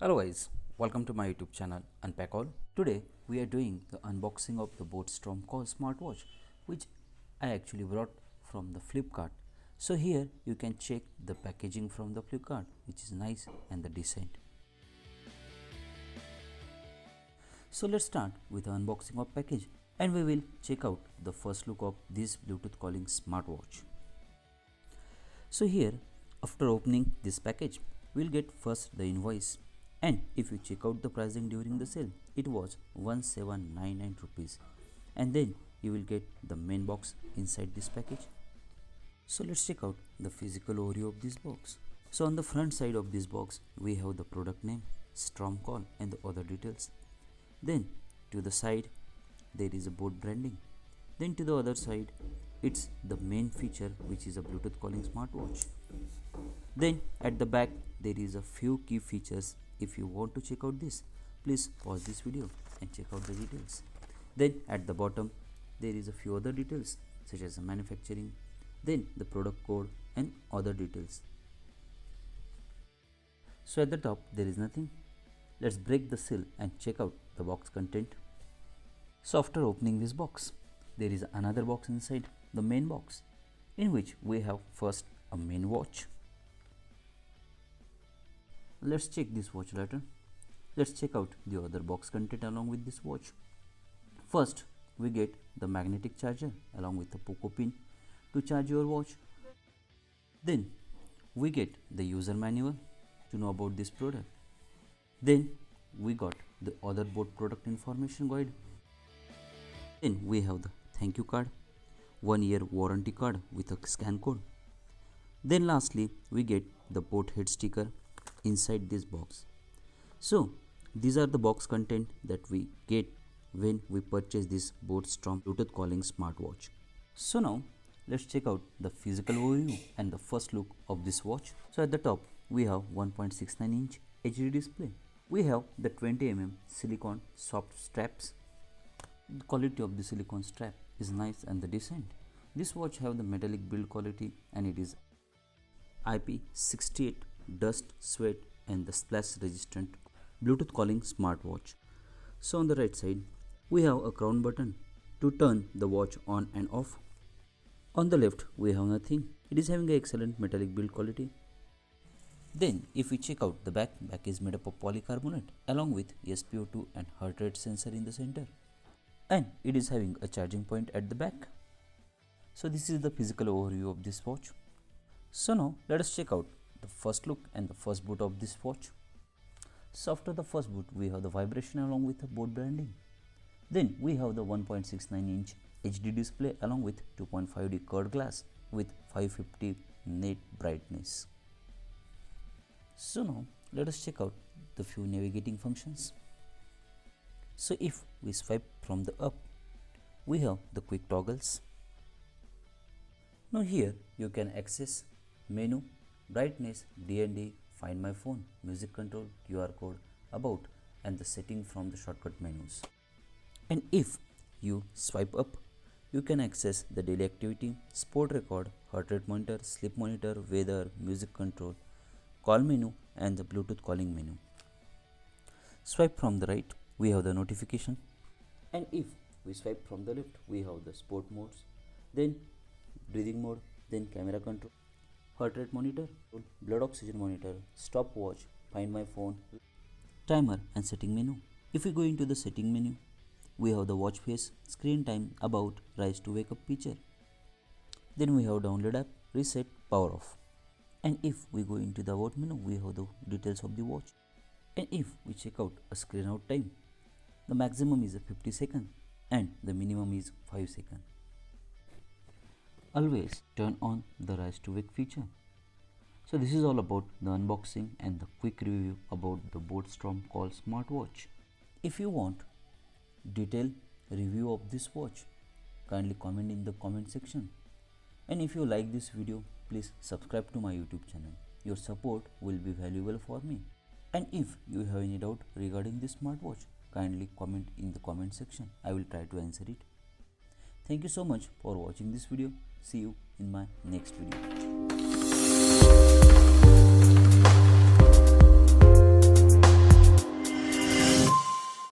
Hello guys, welcome to my YouTube channel Unpack All. Today we are doing the unboxing of the boatstromcall smartwatch which I actually brought from the Flipkart. So here you can check the packaging from the Flipkart, which is nice and the decent. So let's start with the unboxing of package and we will check out the first look of this Bluetooth calling smartwatch. So here after opening this package we'll get first the invoice. And if you check out the pricing during the sale, it was 1799 rupees. And then you will get the main box inside this package. So let's check out the physical overview of this box. So on the front side of this box, we have the product name, Stormcall and the other details. Then to the side, there is a boat branding. Then to the other side, it's the main feature which is a Bluetooth calling smartwatch. Then at the back, there is a few key features. If you want to check out this, please pause this video and check out the details. Then at the bottom there is a few other details such as the manufacturing, then the product code and other details. So at the top there is nothing. Let's break the seal and check out the box content. So after opening this box, there is another box inside the main box, in which we have first a main watch. Let's check this watch later. Let's check out the other box content along with this watch. First, we get the magnetic charger along with the Poco pin to charge your watch. Then, we get the user manual to know about this product. Then, we got the other boat product information guide. Then, we have the thank you card, 1 year warranty card with a scan code. Then, lastly, we get the boat head sticker inside this box. So these are the box content that we get when we purchase this Boatstrom Bluetooth calling smartwatch. So now let's check out the physical overview and the first look of this watch. So at the top we have 1.69 inch HD display. We have the 20 mm silicone soft straps. The quality of the silicone strap is nice and the decent. This watch have the metallic build quality and it is IP68 dust, sweat and the splash resistant Bluetooth calling smartwatch. So on the right side we have a crown button to turn the watch on and off. On the left we have nothing. It is having an excellent metallic build quality. Then if we check out the back is made up of polycarbonate along with SpO2 and heart rate sensor in the center, and it is having a charging point at the back. So this is the physical overview of this watch. So now let us check out the first look and the first boot of this watch. So after the first boot we have the vibration along with the boat branding. Then we have the 1.69 inch HD display along with 2.5D curved glass with 550 nit brightness. So now let us check out the few navigating functions. So if we swipe from the up, we have the quick toggles. Now here you can access menu, brightness, D&D, find my phone, music control, QR code, about and the setting from the shortcut menus. And if you swipe up, you can access the daily activity, sport record, heart rate monitor, sleep monitor, weather, music control, call menu and the Bluetooth calling menu. Swipe from the right, we have the notification. And if we swipe from the left, we have the sport modes, then breathing mode, then camera control, heart rate monitor, blood oxygen monitor, stopwatch, find my phone, timer and setting menu. If we go into the setting menu, we have the watch face, screen time, about, rise to wake up feature. Then we have download app, reset, power off. And if we go into the about menu, we have the details of the watch. And if we check out a screen out time, the maximum is 50 seconds and the minimum is 5 seconds. Always turn on the rise to wake feature. So this is all about the unboxing and the quick review about the Boatstromcall smartwatch. If you want detailed review of this watch, kindly comment in the comment section. And if you like this video, please subscribe to my YouTube channel. Your support will be valuable for me. And if you have any doubt regarding this smartwatch, kindly comment in the comment section. I will try to answer it. Thank you so much for watching this video. See you in my next video.